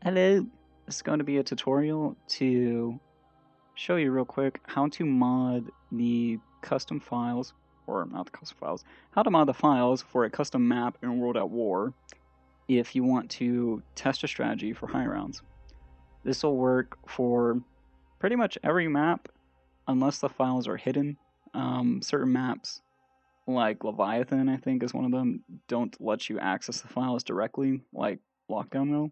Hello! This is going to be a tutorial to show you real quick how to mod the custom files, or not the custom files, how to mod the files for a custom map in World at War if you want to test a strategy for high rounds. This will work for pretty much every map unless the files are hidden. Certain maps, like Leviathan I think is one of them, don't let you access the files directly like Lockdown will.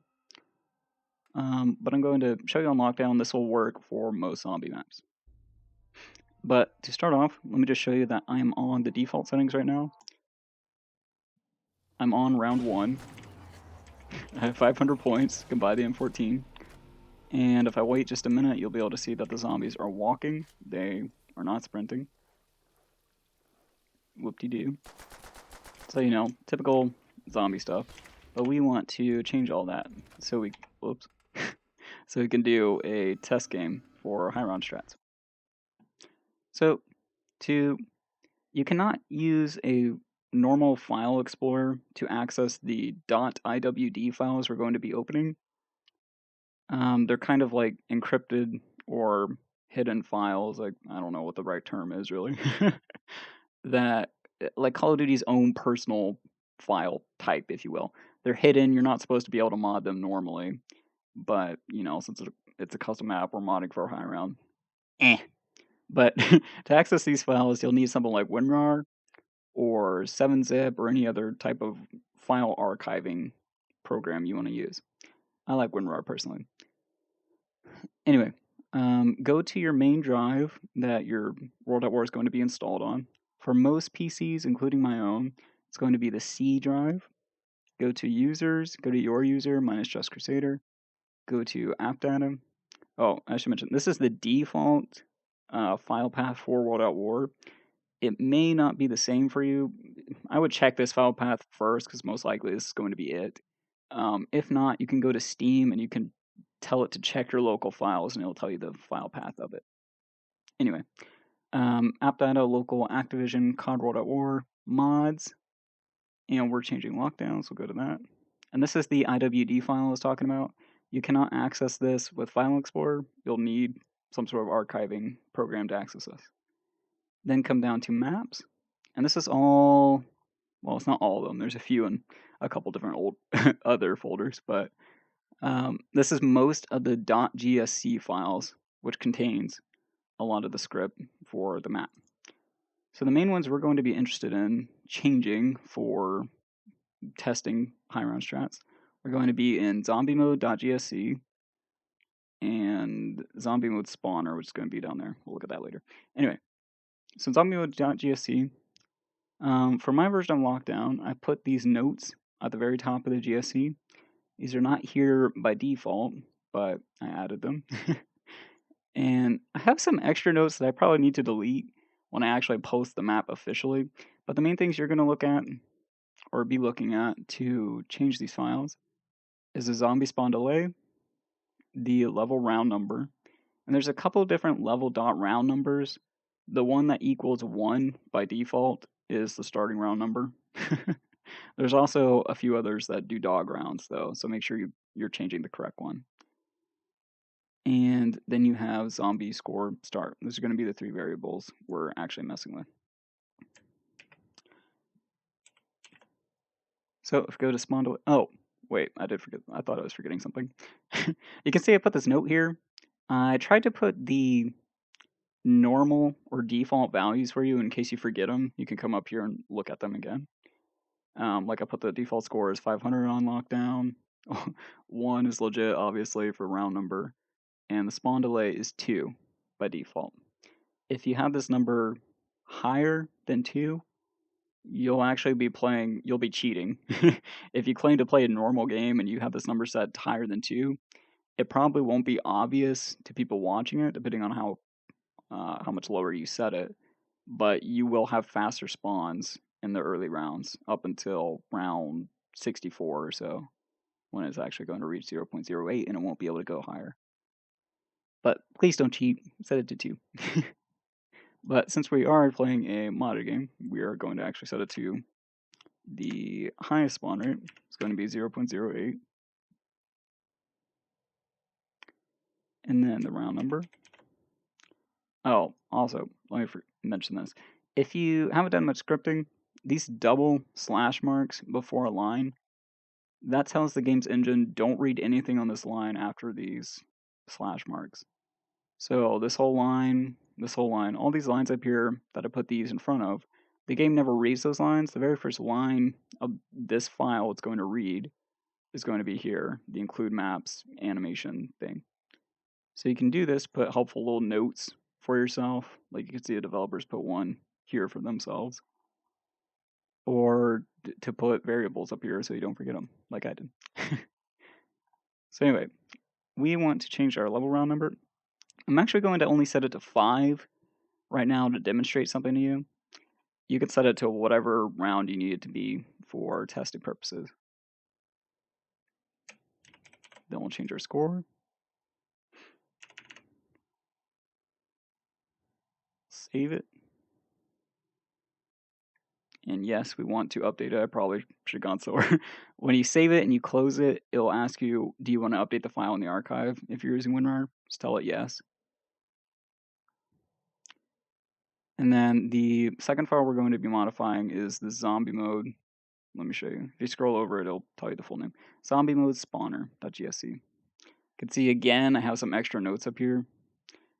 But I'm going to show you on Lockdown. This will work for most zombie maps. But to start off, let me just show you that I'm on the default settings right now. I'm on round 1. I have 500 points, can buy the M14. And if I wait just a minute, you'll be able to see that the zombies are walking. They are not sprinting. Whoop-de-doo. So, you know, typical zombie stuff. But we want to change all that so we, whoops, so we can do a test game for high round strats. So, you cannot use a normal file explorer to access the .iwd files we're going to be opening. They're kind of like encrypted or hidden files, like I don't know what the right term is really, that like Call of Duty's own personal file type, if you will. They're hidden, you're not supposed to be able to mod them normally, but you know, since it's a custom app, we're modding for a high round. But to access these files, you'll need something like WinRAR or 7-zip or any other type of file archiving program you want to use. I like WinRAR personally. Anyway, go to your main drive that your World at War is going to be installed on. For most PCs, including my own, it's going to be the C drive. Go to Users, go to your user, mine is just Crusader. Go to App Data. Oh, I should mention, this is the default file path for World at War. It may not be the same for you. I would check this file path first because most likely this is going to be it. If not, you can go to Steam and you can tell it to check your local files and it'll tell you the file path of it. Anyway, app data, local, Activision, COD World at War, mods, and we're changing lockdown, so we'll go to that. And this is the IWD file I was talking about. You cannot access this with File Explorer. You'll need some sort of archiving program to access this. Then come down to maps, and this is all, well, it's not all of them. There's a few in a couple different old other folders, but this is most of the .gsc files, which contains a lot of the script for the map. So the main ones we're going to be interested in changing for testing high round strats are going to be in zombie mode.gsc and zombie mode spawner, which is going to be down there. We'll look at that later. Anyway, so zombie mode.gsc, for my version of Lockdown, I put these notes at the very top of the GSC. These are not here by default, but I added them. And I have some extra notes that I probably need to delete when I actually post the map officially. But the main things you're going to look at, or be looking at to change these files, is the zombie spawn delay, the level round number, and there's a couple of different level round numbers. The one that equals 1 by default is the starting round number. There's also a few others that do dog rounds though, so make sure you're changing the correct one. And then you have zombie score start. Those are going to be the 3 variables we're actually messing with. So if we go to spawn delay, oh wait, I did forget. I thought I was forgetting something. You can see I put this note here. I tried to put the normal or default values for you in case you forget them. You can come up here and look at them again. Like I put the default score as 500 on Lockdown. 1 is legit, obviously, for round number. And the spawn delay is 2 by default. If you have this number higher than 2, you'll actually be playing, you'll be cheating. If you claim to play a normal game and you have this number set higher than 2, it probably won't be obvious to people watching it, depending on how much lower you set it, but you will have faster spawns in the early rounds up until round 64 or so, when it's actually going to reach 0.08 and it won't be able to go higher. But please don't cheat, set it to 2. But since we are playing a modded game, we are going to actually set it to the highest spawn rate. It's going to be 0.08. and then the round number. Oh, also, let me mention this. If you haven't done much scripting, these double slash marks before a line, that tells the game's engine don't read anything on this line after these slash marks. So this whole line, all these lines up here that I put these in front of, the game never reads those lines. The very first line of this file it's going to read is going to be here, the include maps animation thing. So you can do this, put helpful little notes for yourself. Like you can see the developers put one here for themselves. Or to put variables up here so you don't forget them, like I did. So anyway, we want to change our level round number. I'm actually going to only set it to 5 right now to demonstrate something to you. You can set it to whatever round you need it to be for testing purposes. Then we'll change our score. Save it. And yes, we want to update it. I probably should have gone slower. When you save it and you close it, it'll ask you, do you want to update the file in the archive? If you're using WinRAR, just tell it yes. And then the second file we're going to be modifying is the zombie mode. Let me show you. If you scroll over it, it'll tell you the full name. Zombie mode spawner.gsc. You can see again, I have some extra notes up here.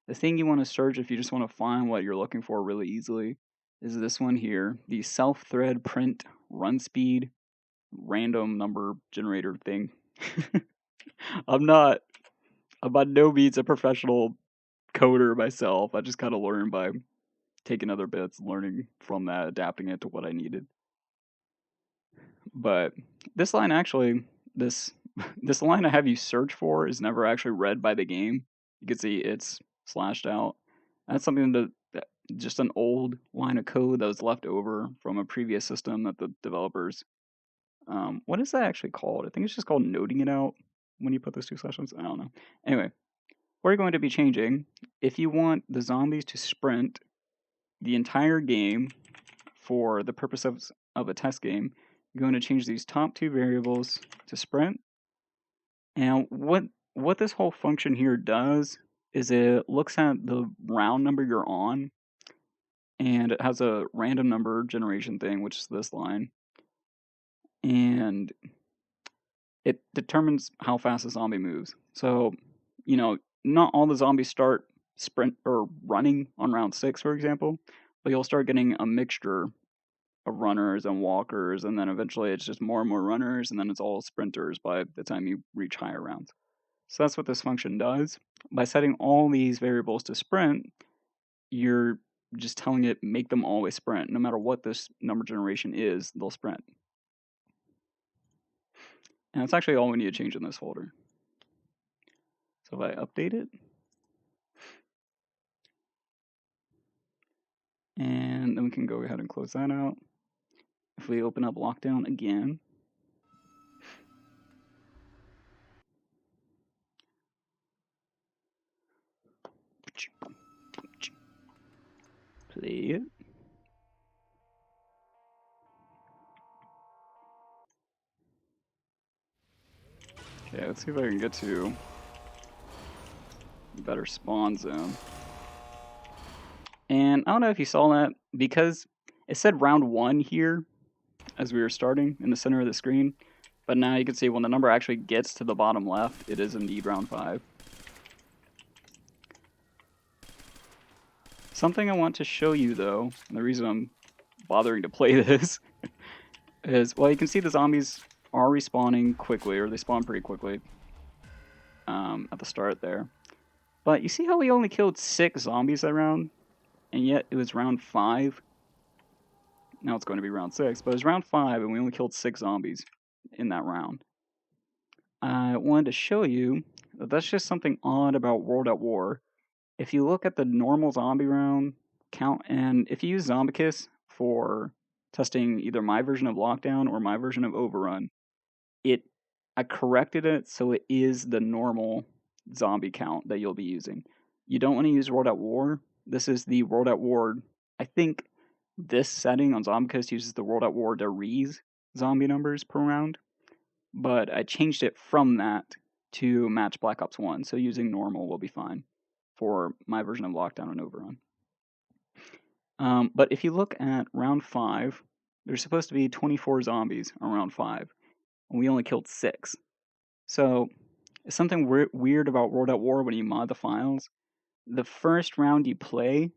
The thing you want to search if you just want to find what you're looking for really easily is this one here, the self-thread print run speed random number generator thing. I'm by no means a professional coder myself. I just kind of learned by taking other bits, learning from that, adapting it to what I needed. But this line actually, this line I have you search for is never actually read by the game. You can see it's slashed out. That's something that just an old line of code that was left over from a previous system that the developers. What is that actually called? I think it's just called noting it out when you put those 2 slashes. I don't know. Anyway, we're going to be changing. If you want the zombies to sprint the entire game for the purpose of a test game, you're going to change these top 2 variables to sprint. And what this whole function here does is it looks at the round number you're on, and it has a random number generation thing, which is this line. And it determines how fast a zombie moves. So, not all the zombies start sprint or running on round 6, for example, but you'll start getting a mixture of runners and walkers, and then eventually it's just more and more runners, and then it's all sprinters by the time you reach higher rounds. So that's what this function does. By setting all these variables to sprint, you're just telling it make them always sprint. No matter what this number generation is, they'll sprint. And that's actually all we need to change in this folder. So if I update it, and then we can go ahead and close that out. If we open up Lockdown again, play it. Okay, let's see if I can get to a better spawn zone. And I don't know if you saw that, because it said round 1 here as we were starting in the center of the screen, but now you can see when the number actually gets to the bottom left, it is indeed round 5. Something I want to show you though, and the reason I'm bothering to play this, is, well, you can see the zombies are respawning quickly, or they spawn pretty quickly at the start there. But you see how we only killed 6 zombies that round, and yet it was round 5? Now it's going to be round 6, but it was round 5 and we only killed 6 zombies in that round. I wanted to show you that that's just something odd about World at War. If you look at the normal zombie round count, and if you use Zombicus for testing either my version of Lockdown or my version of Overrun, I corrected it so it is the normal zombie count that you'll be using. You don't want to use World at War. This is the World at War. I think this setting on Zombicus uses the World at War to zombie numbers per round, but I changed it from that to match Black Ops 1. So using normal will be fine for my version of Lockdown and Overrun. But if you look at round 5, there's supposed to be 24 zombies on round 5, and we only killed 6. So something weird about World at War when you mod the files, the first round you play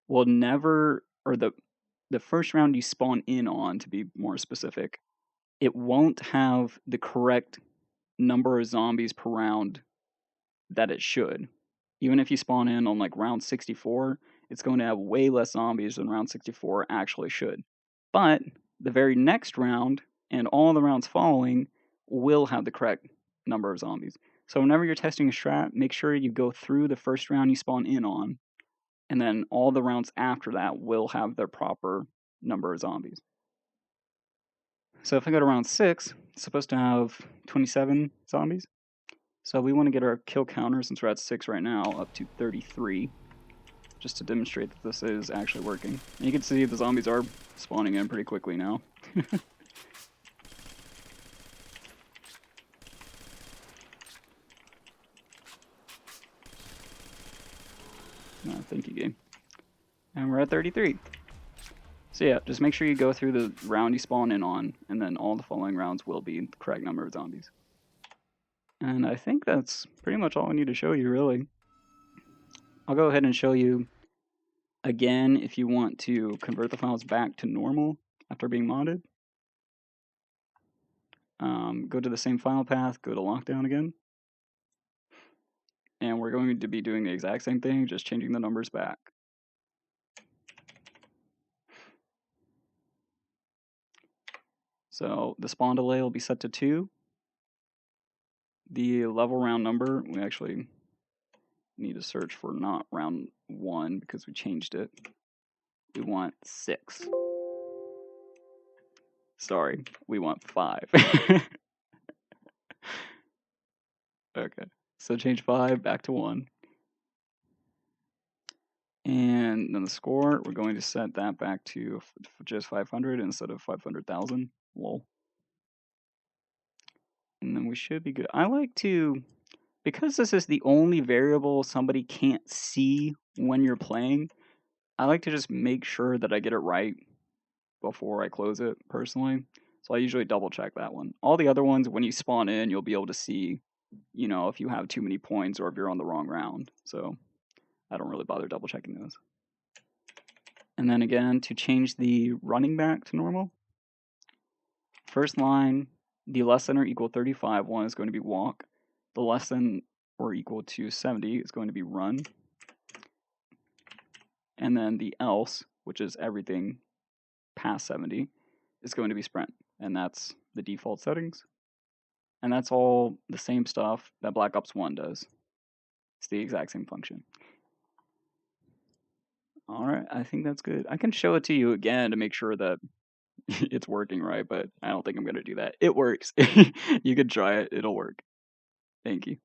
will never, or the first round you spawn in on, to be more specific, it won't have the correct number of zombies per round that it should. Even if you spawn in on like round 64, it's going to have way less zombies than round 64 actually should. But the very next round and all the rounds following will have the correct number of zombies. So whenever you're testing a strat, make sure you go through the first round you spawn in on, and then all the rounds after that will have their proper number of zombies. So if I go to round 6, it's supposed to have 27 zombies. So we want to get our kill counter, since we're at 6 right now, up to 33, just to demonstrate that this is actually working. And you can see the zombies are spawning in pretty quickly now. Thank you, game. And we're at 33. So yeah, just make sure you go through the round you spawn in on, and then all the following rounds will be the correct number of zombies. And I think that's pretty much all I need to show you, really. I'll go ahead and show you again if you want to convert the files back to normal after being modded. Go to the same file path, go to Lockdown again. And we're going to be doing the exact same thing, just changing the numbers back. So the spawn delay will be set to 2. The level round number, we actually need to search for not round 1 because we changed it. We want 6. Sorry, we want 5. Okay, so change 5 back to 1. And then the score, we're going to set that back to just 500 instead of 500,000. Lol. And then we should be good. I like to, because this is the only variable somebody can't see when you're playing, I like to just make sure that I get it right before I close it, personally. So I usually double check that one. All the other ones, when you spawn in, you'll be able to see, you know, if you have too many points or if you're on the wrong round. So I don't really bother double checking those. And then again, to change the running back to normal, first line, the less than or equal 35 one is going to be walk. The less than or equal to 70 is going to be run. And then the else, which is everything past 70, is going to be sprint. And that's the default settings. And that's all the same stuff that Black Ops 1 does. It's the exact same function. Alright, I think that's good. I can show it to you again to make sure that it's working right, but I don't think I'm going to do that. It works. You could try it. It'll work. Thank you.